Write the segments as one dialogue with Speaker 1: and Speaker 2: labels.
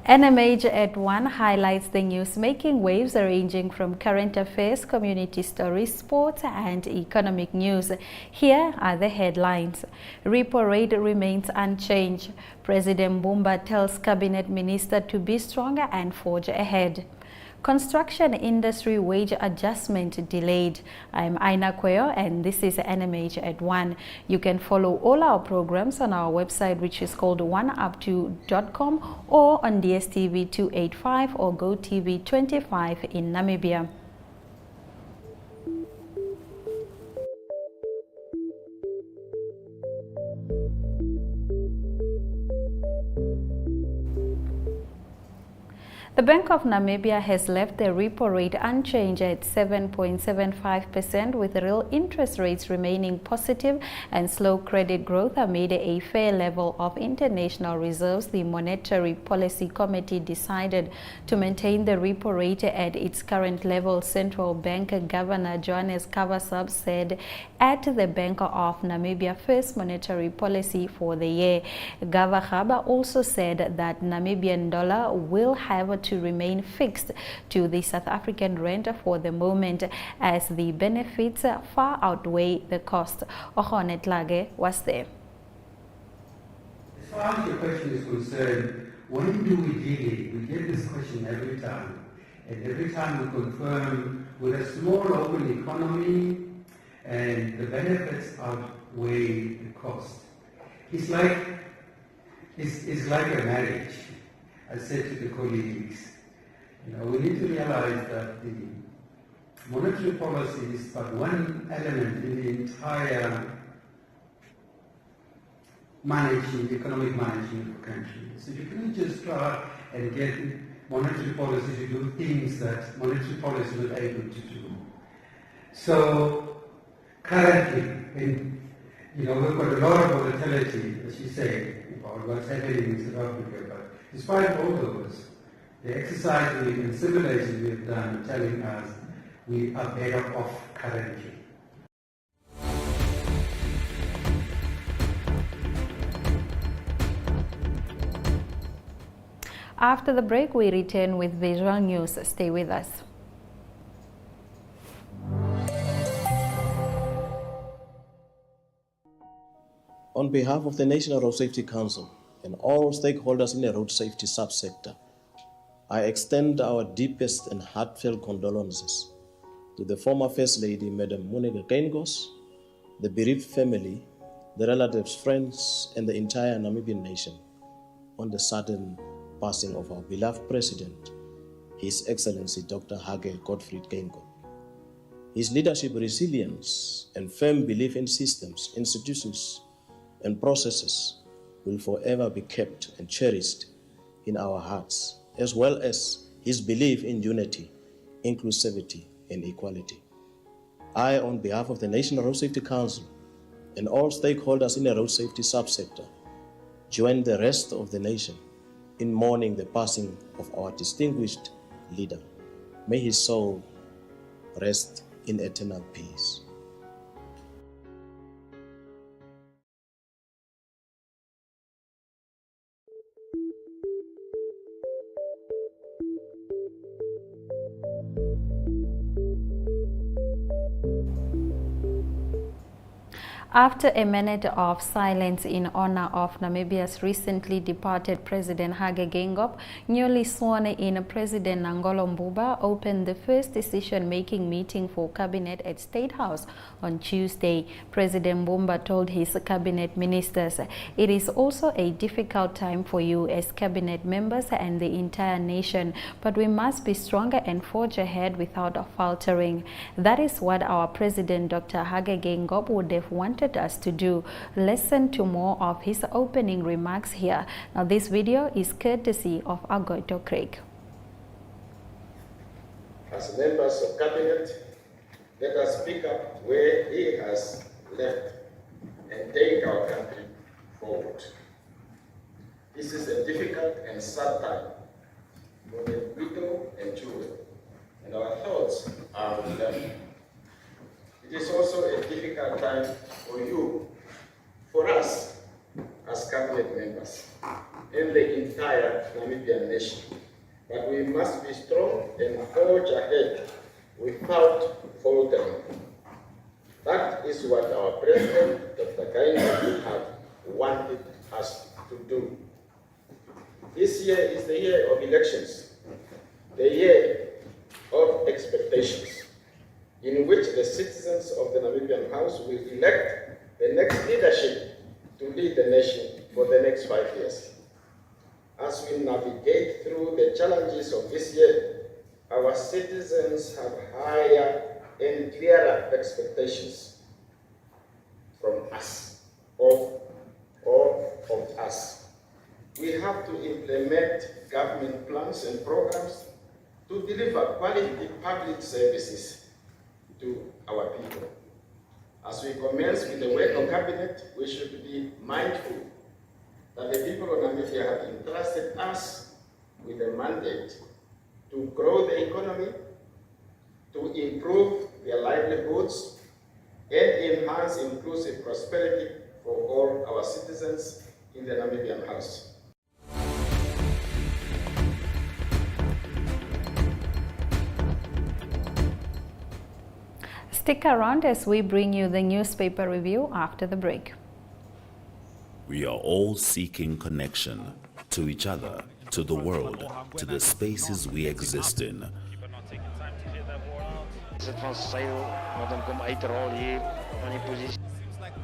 Speaker 1: NMH at 1 highlights the news-making waves ranging from current affairs, community stories, sports and economic news. Here are the headlines. Repo rate remains unchanged. President Mbumba tells cabinet minister to be stronger and forge ahead. Construction industry wage adjustment delayed. I'm Aina Kweyo and this is NMH at 1. You can follow all our programs on our website, which is called oneup2.com, or on DSTV 285 or GoTV 25 in Namibia. The Bank of Namibia has left the repo rate unchanged at 7.75%, with real interest rates remaining positive and slow credit growth amid a fair level of international reserves. The Monetary Policy Committee decided to maintain the repo rate at its current level. Central Bank Governor Johannes Kavasab said at the Bank of Namibia first monetary policy for the year. Kavasab also said that Namibian dollar will have to remain fixed to the South African rand for the moment, as the benefits far outweigh the cost. Ohonet Lage was there.
Speaker 2: As far as your question is concerned, when do we deal it? We get this question every time. And every time we confirm with a small open economy and the benefits outweigh the cost. It's like a marriage. I said to the colleagues, we need to realize that the monetary policy is but one element in the entire economic management of the country. So you can't just try and get monetary policy to do things that monetary policy is not able to do. So currently, we've got a lot of volatility, as you say, about what's happening in South Africa. But despite all those, the exercise and simulation we have done telling us we are better off currently.
Speaker 1: After the break, we return with visual news. Stay with us.
Speaker 3: On behalf of the National Road Safety Council and all stakeholders in the road safety subsector, I extend our deepest and heartfelt condolences to the former First Lady, Madam Monica Keingos, the bereaved family, the relatives, friends, and the entire Namibian nation on the sudden passing of our beloved President, His Excellency Dr. Hage Gottfried Keingos. His leadership, resilience, and firm belief in systems, institutions, and processes will forever be kept and cherished in our hearts, as well as his belief in unity, inclusivity, and equality. I, on behalf of the National Road Safety Council and all stakeholders in the road safety subsector, join the rest of the nation in mourning the passing of our distinguished leader. May his soul rest in eternal peace.
Speaker 1: After a minute of silence in honor of Namibia's recently departed President Hage Geingob, newly sworn-in President Nangolo Mbumba opened the first decision-making meeting for cabinet at State House on Tuesday. President Mbumba told his cabinet ministers, "It is also a difficult time for you as cabinet members and the entire nation, but we must be stronger and forge ahead without faltering. That is what our President Dr. Hage Geingob would have wanted us to do." Listen to more of his opening remarks here. Now, this video is courtesy of Agoito Craig.
Speaker 4: As members of cabinet, let us pick up where he has left and take our country forward. This is a difficult and sad time for the widow and children, and our thoughts are with them. It is also a difficult time for you, for us as cabinet members. and the entire Namibian nation. But we must be strong and forge ahead without faltering. That is what our President, Dr. Kaina, would have wanted us to do. This year is the year of elections, the year of expectations, in which the citizens of the Namibian House will elect the next leadership to lead the nation for the next 5 years. As we navigate through the challenges of this year, our citizens have higher and clearer expectations from us, of us. We have to implement government plans and programs to deliver quality public services to our people. As we commence with the work of cabinet, we should be mindful that the people of Namibia have entrusted us with a mandate to grow the economy, to improve their livelihoods, and enhance inclusive prosperity for all our citizens in the Namibian House.
Speaker 1: Stick around as we bring you the newspaper review after the break.
Speaker 5: We are all seeking connection to each other, to the world, to the spaces we exist in.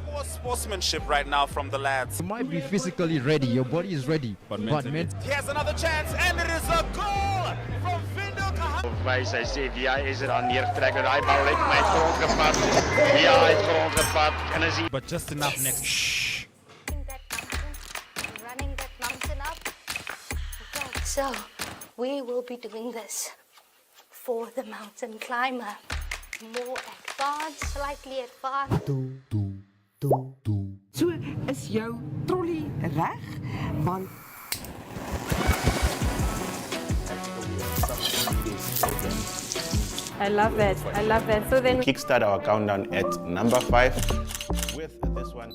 Speaker 6: Poor sportsmanship right now from the lads.
Speaker 7: You might be physically ready, your body is ready, but mentally.
Speaker 6: Here's another chance, and it is a goal from Vindo Kahan.
Speaker 8: Hij sê wie is er aan neertrek en hy bal het my grond gevat. Ja, hy het grond gevat en is
Speaker 6: But just enough next.
Speaker 9: Running that mountain up. Okay, so we will be doing this for the mountain climber. More advanced, slightly advanced.
Speaker 10: So is jou trolley reg? Want
Speaker 1: I love it. I love it. So then
Speaker 11: kickstart our countdown at number 5 with this one.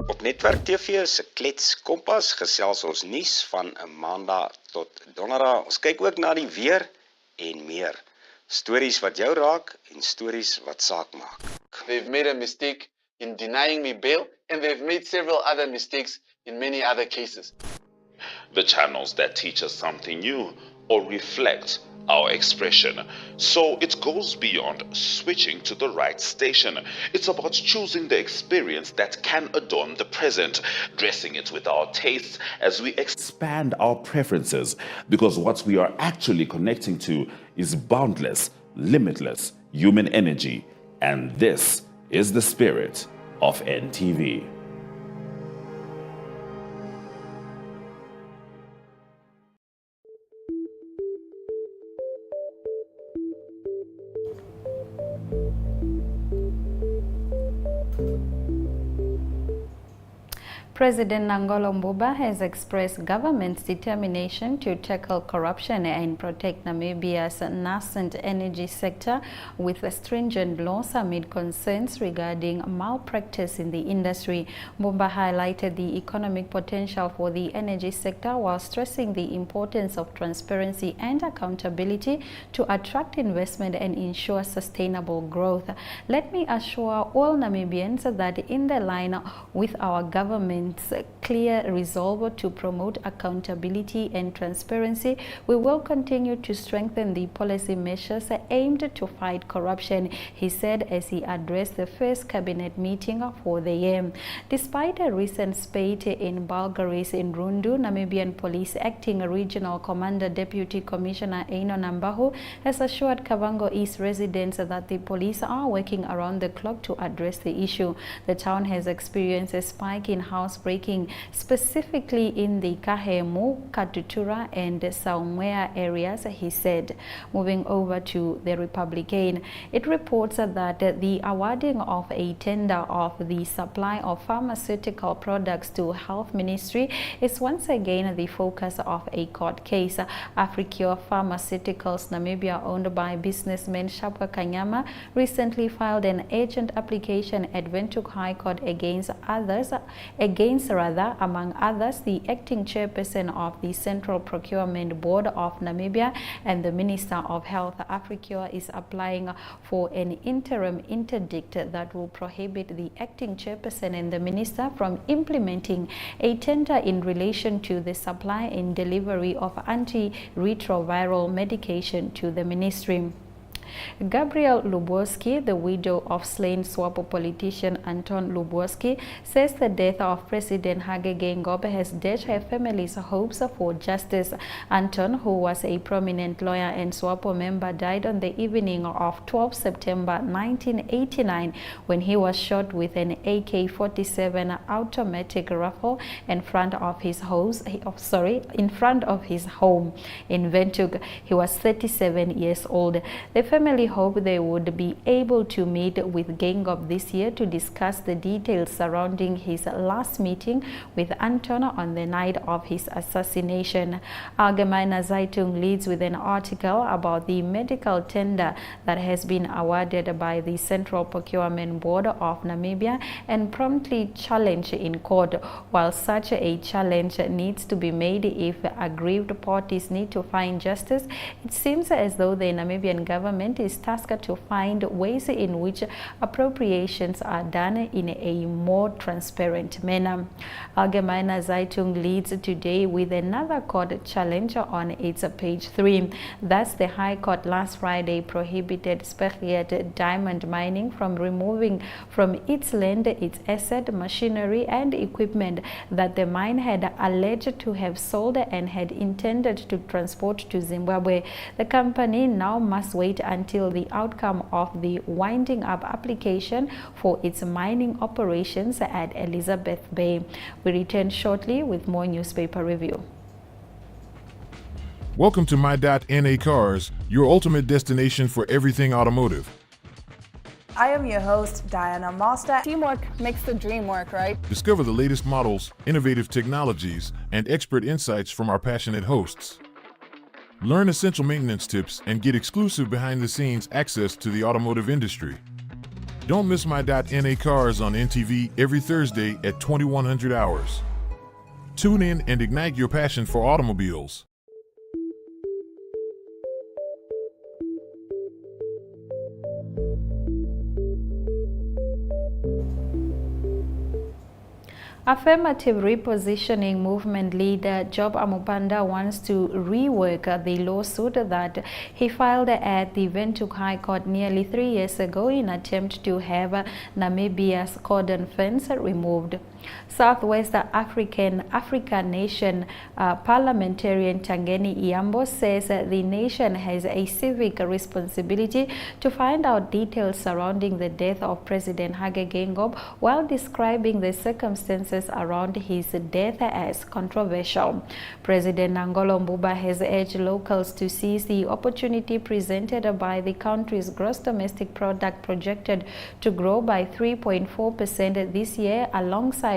Speaker 8: Op Netwerk TV se Klets Kompas gesels ons nuus van 'n Maandag tot Donderdag. Ons kyk ook na die weer en meer. Stories wat jou raak en stories wat saak maak.
Speaker 12: They've made a mistake in denying me bail, and they've made several other mistakes in many other cases.
Speaker 5: The channels that teach us something new or reflect our expression. So it goes beyond switching to the right station. It's about choosing the experience that can adorn the present, dressing it with our tastes as we expand our preferences, because what we are actually connecting to is boundless, limitless human energy. And this is the spirit of NTV.
Speaker 1: President Mbumba has expressed government's determination to tackle corruption and protect Namibia's nascent energy sector with stringent laws amid concerns regarding malpractice in the industry. Mbumba highlighted the economic potential for the energy sector while stressing the importance of transparency and accountability to attract investment and ensure sustainable growth. Let me assure all Namibians that in the line with our government's clear resolve to promote accountability and transparency, we will continue to strengthen the policy measures aimed to fight corruption, he said as he addressed the first cabinet meeting for the year. Despite a recent spate in burglaries in Rundu, Namibian Police Acting Regional Commander Deputy Commissioner Aina Kweyo has assured Kavango East residents that the police are working around the clock to address the issue. The town has experienced a spike in housebreaking, specifically in the Kahemu, Katutura and Saumwea areas, he said. Moving over to the Republican, it reports that the awarding of a tender of the supply of pharmaceutical products to Health Ministry is once again the focus of a court case. Africure Pharmaceuticals Namibia, owned by businessman Shapwa Kanyama, recently filed an urgent application at Windhoek High Court against against among others, the acting chairperson of the Central Procurement Board of Namibia and the Minister of Health. Africa is applying for an interim interdict that will prohibit the acting chairperson and the minister from implementing a tender in relation to the supply and delivery of antiretroviral medication to the ministry. Gabrielle Lubowski, the widow of slain SWAPO politician Anton Lubowski, says the death of President Hage Geingob has dashed her family's hopes for justice. Anton, who was a prominent lawyer and SWAPO member, died on the evening of 12 September 1989 when he was shot with an AK-47 automatic rifle in front of his home in Windhoek. He was 37 years old. The family hoped they would be able to meet with Geingob this year to discuss the details surrounding his last meeting with Anton on the night of his assassination. Allgemeine Zeitung leads with an article about the medical tender that has been awarded by the Central Procurement Board of Namibia and promptly challenged in court. While such a challenge needs to be made if aggrieved parties need to find justice, it seems as though the Namibian government is tasked to find ways in which appropriations are done in a more transparent manner. Allgemeine Zeitung leads today with another court challenge on its page 3. Thus, the High Court last Friday prohibited Specchiet diamond mining from removing from its land its asset, machinery, and equipment that the mine had alleged to have sold and had intended to transport to Zimbabwe. The company now must wait until the outcome of the winding up application for its mining operations at Elizabeth Bay. We return shortly with more newspaper review.
Speaker 13: Welcome to My.NA Cars, your ultimate destination for everything automotive.
Speaker 14: I am your host, Diana Master. Teamwork makes the dream work, right?
Speaker 13: Discover the latest models, innovative technologies, and expert insights from our passionate hosts. Learn essential maintenance tips and get exclusive behind-the-scenes access to the automotive industry. Don't miss My.NA Cars on NTV every Thursday at 2100 hours. Tune in and ignite your passion for automobiles.
Speaker 1: Affirmative repositioning movement leader Job Amupanda wants to rework the lawsuit that he filed at the Windhoek High Court nearly 3 years ago in an attempt to have Namibia's cordon fence removed. Southwest Africa nation parliamentarian Tangeni Iyambo says the nation has a civic responsibility to find out details surrounding the death of President Hage Geingob while describing the circumstances around his death as controversial. President Nangolo Mbumba has urged locals to seize the opportunity presented by the country's gross domestic product projected to grow by 3.4% this year alongside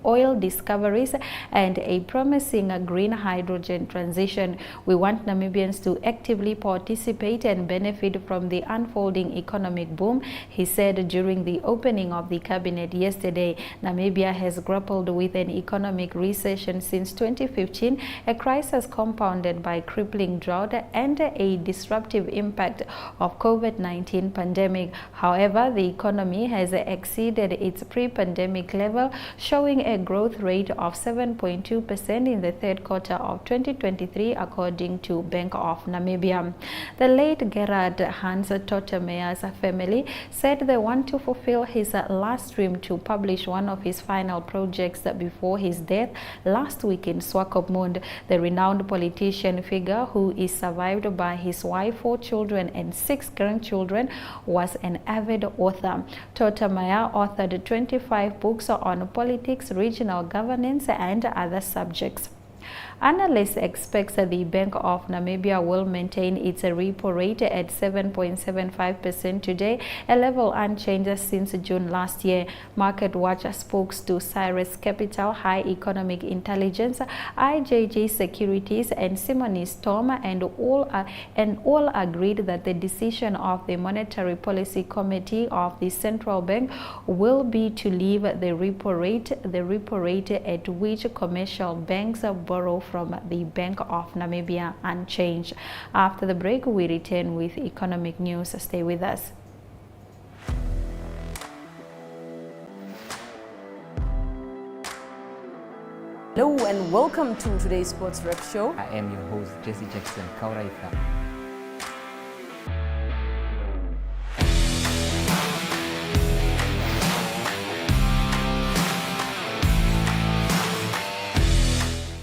Speaker 1: oil discoveries and a promising green hydrogen transition. We want Namibians to actively participate and benefit from the unfolding economic boom, he said during the opening of the cabinet yesterday. Namibia has grappled with an economic recession since 2015, a crisis compounded by crippling drought and a disruptive impact of COVID-19 pandemic. However, the economy has exceeded its pre-pandemic level, showing a growth rate of 7.2% in the third quarter of 2023, according to Bank of Namibia. The late Gerard Hans Tottemeyer's family said they want to fulfill his last dream to publish one of his final projects before his death last week in Swakopmund. The renowned politician figure, who is survived by his wife, 4 children, and 6 grandchildren, was an avid author. Tottemeyer authored 25 books on politics, regional governance, and other subjects. Analysts expect that the Bank of Namibia will maintain its repo rate at 7.75% today, a level unchanged since June last year. Market Watch spoke to Cyrus Capital, High Economic Intelligence, IJG Securities, and Simone Storm, and all agreed that the decision of the Monetary Policy Committee of the Central Bank will be to leave the repo rate at which commercial banks borrow from the Bank of Namibia unchanged. After the break, we return with economic news. Stay with us.
Speaker 15: Hello and welcome to today's Sports Rep Show.
Speaker 16: I am your host, Jesse Jackson Kauraika.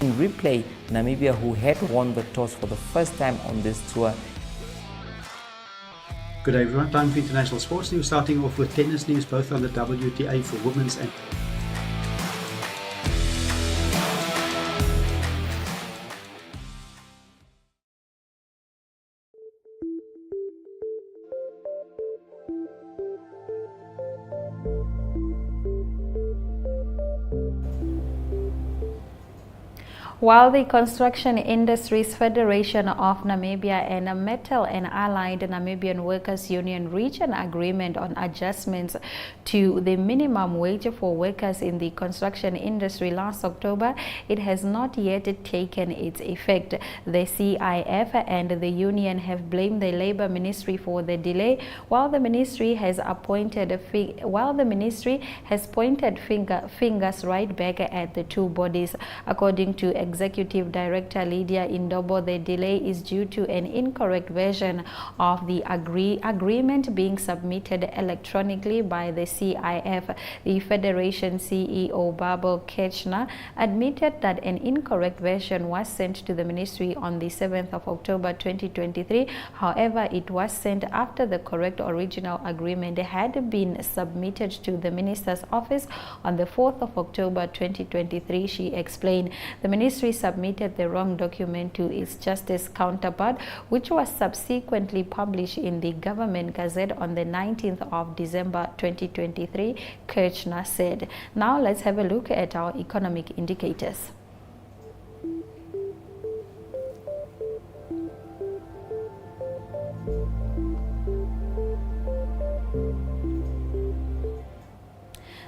Speaker 16: In replay, Namibia, who had won the toss for the first time on this tour.
Speaker 17: Good day everyone, time for international sports news, starting off with tennis news, both on the WTA for women's and
Speaker 1: While the Construction Industries Federation of Namibia and Metal and Allied Namibian Workers Union reached an agreement on adjustments to the minimum wage for workers in the construction industry last October, it has not yet taken its effect. The CIF and the union have blamed the Labour Ministry for the delay, while the ministry has pointed fingers right back at the two bodies. According to Executive Director Lydia Indobo, the delay is due to an incorrect version of the agreement being submitted electronically by the CIF. The Federation CEO Barbel Kirchner admitted that an incorrect version was sent to the ministry on the 7th of October 2023. However, it was sent after the correct original agreement had been submitted to the minister's office on the 4th of October 2023, she explained. The ministry submitted the wrong document to its justice counterpart, which was subsequently published in the Government Gazette on the 19th of December 2023, Kirchner said. Now let's have a look at our economic indicators.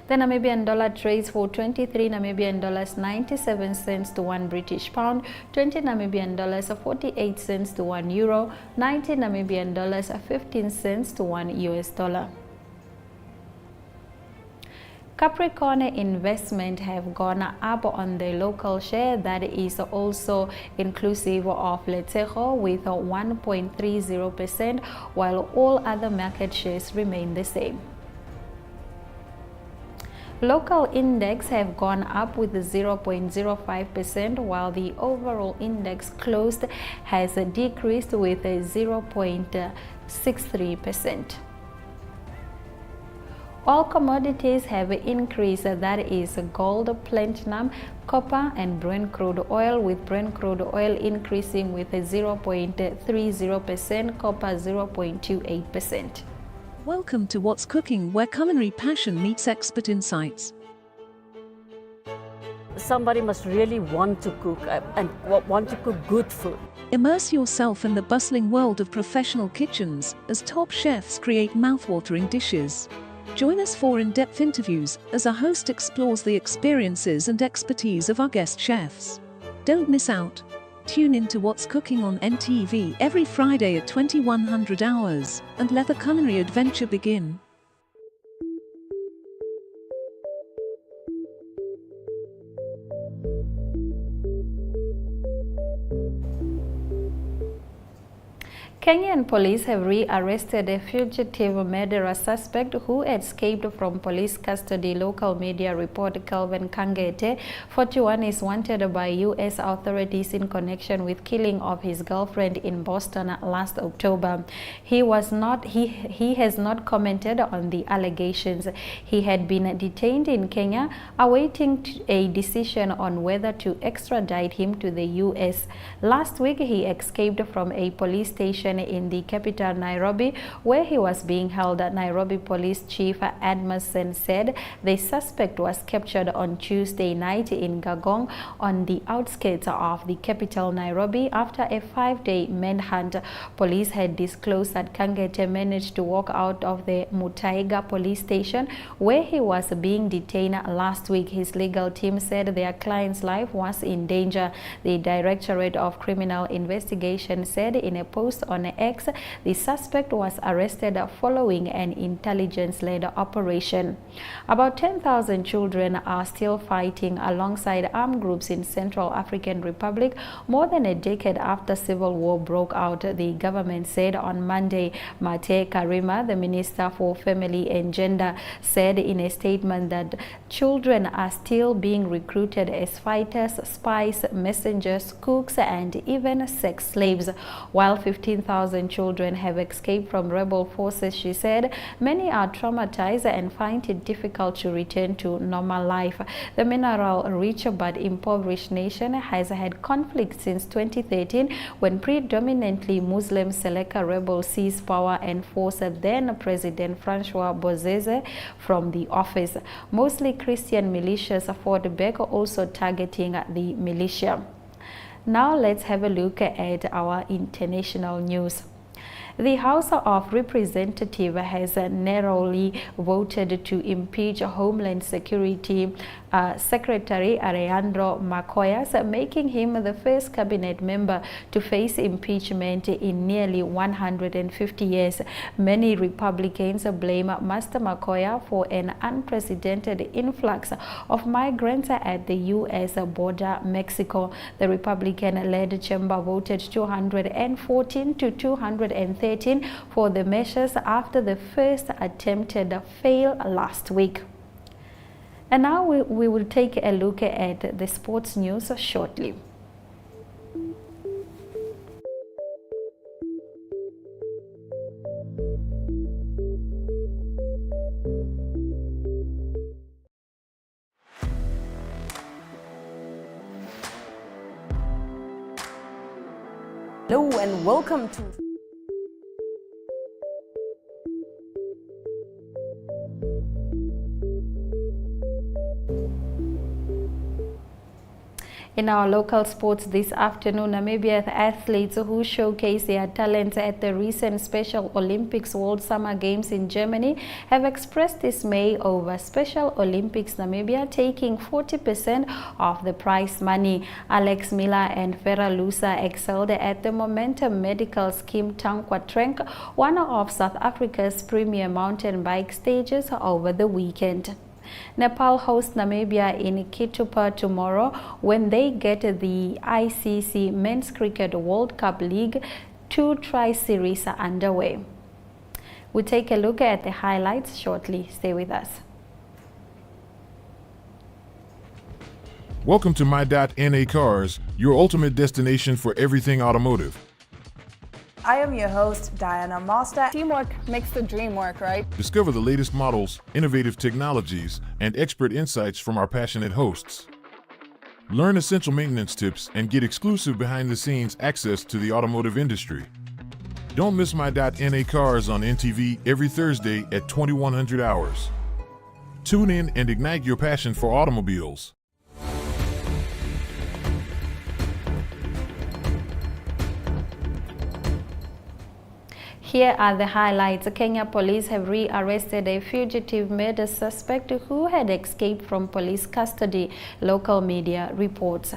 Speaker 1: The Namibian dollar trades for 23 Namibian dollars 97 cents to 1 British pound, 20 Namibian dollars 48 cents to 1 euro, 90 Namibian dollars 15 cents to 1 US dollar. Capricorn Investment have gone up on the local share, that is also inclusive of Letshego, with 1.30%, while all other market shares remain the same. Local index have gone up with 0.05%, while the overall index closed has decreased with 0.63%. All commodities have increased, that is gold, platinum, copper and Brent crude oil, with Brent crude oil increasing with 0.30%, copper 0.28%.
Speaker 18: Welcome to What's Cooking, where culinary passion meets expert insights.
Speaker 19: Somebody must really want to cook and want to cook good food.
Speaker 18: Immerse yourself in the bustling world of professional kitchens as top chefs create mouth-watering dishes. Join us for in-depth interviews as our host explores the experiences and expertise of our guest chefs. Don't miss out. Tune in to What's Cooking on NTV every Friday at 2100 hours and let the culinary adventure begin.
Speaker 1: Kenyan police have rearrested a fugitive murderer suspect who escaped from police custody. Local media report Calvin Kangete, 41, is wanted by U.S. authorities in connection with killing of his girlfriend in Boston last October. He has not commented on the allegations. He had been detained in Kenya, awaiting a decision on whether to extradite him to the U.S. Last week, he escaped from a police station in the capital Nairobi, where he was being held. Nairobi Police Chief Admason said the suspect was captured on Tuesday night in Gagong, on the outskirts of the capital Nairobi, after a 5-day manhunt. Police had disclosed that Kangete managed to walk out of the Mutaiga police station, where he was being detained last week. His legal team said their client's life was in danger. The Directorate of Criminal Investigation said in a post on X the suspect was arrested following an intelligence-led operation. About 10,000 children are still fighting alongside armed groups in Central African Republic more than a decade after civil war broke out, the government said on Monday. Mate Karima, the Minister for Family and Gender, said in a statement that children are still being recruited as fighters, spies, messengers, cooks, and even sex slaves. While 15,000 children have escaped from rebel forces, she said, many are traumatized and find it difficult to return to normal life. The mineral-rich but impoverished nation has had conflict since 2013, when predominantly Muslim Seleka rebels seized power and forced then President Francois Bozeze from the office. Mostly Christian militias fought back, also targeting the militia. Now let's have a look at our international news. The House of Representatives has narrowly voted to impeach Homeland Security Secretary Alejandro Macoyas, making him the first cabinet member to face impeachment in nearly 150 years. Many Republicans blame Master Macoya for an unprecedented influx of migrants at the U.S. border, Mexico. The Republican-led chamber voted 214 to 213 for the measures after the first attempted fail last week. And now we will take a look at the sports news shortly.
Speaker 15: Hello and welcome to
Speaker 1: In our local sports this afternoon, Namibia's athletes who showcased their talents at the recent Special Olympics World Summer Games in Germany have expressed dismay over Special Olympics Namibia taking 40% of the prize money. Alex Miller and Vera Lusa excelled at the Momentum Medical Scheme Tankwa-Trenk, one of South Africa's premier mountain bike stages, over the weekend. Nepal hosts Namibia in Kitupa tomorrow when they get the ICC Men's Cricket World Cup League 2 Tri-Series underway. We'll take a look at the highlights shortly. Stay with us.
Speaker 13: Welcome to My.NA Cars, your ultimate destination for everything automotive.
Speaker 14: I am your host, Diana Master. Teamwork makes the dream work, right?
Speaker 13: Discover the latest models, innovative technologies, and expert insights from our passionate hosts. Learn essential maintenance tips and get exclusive behind-the-scenes access to the automotive industry. Don't miss My.NA Cars on NTV every Thursday at 2100 hours. Tune in and ignite your passion for automobiles.
Speaker 1: Here are the highlights. Kenya police have rearrested a fugitive murder suspect who had escaped from police custody, local media reports.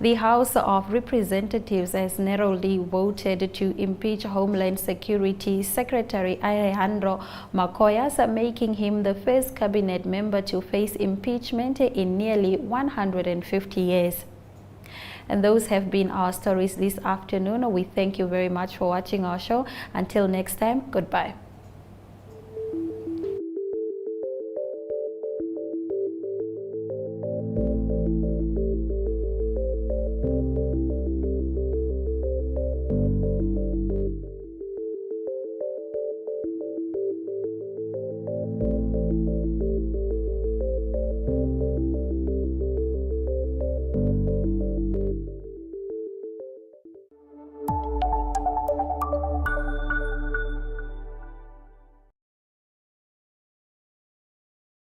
Speaker 1: The House of Representatives has narrowly voted to impeach Homeland Security Secretary Alejandro Macoyas, making him the first cabinet member to face impeachment in nearly 150 years. And those have been our stories this afternoon. We thank you very much for watching our show. Until next time, goodbye.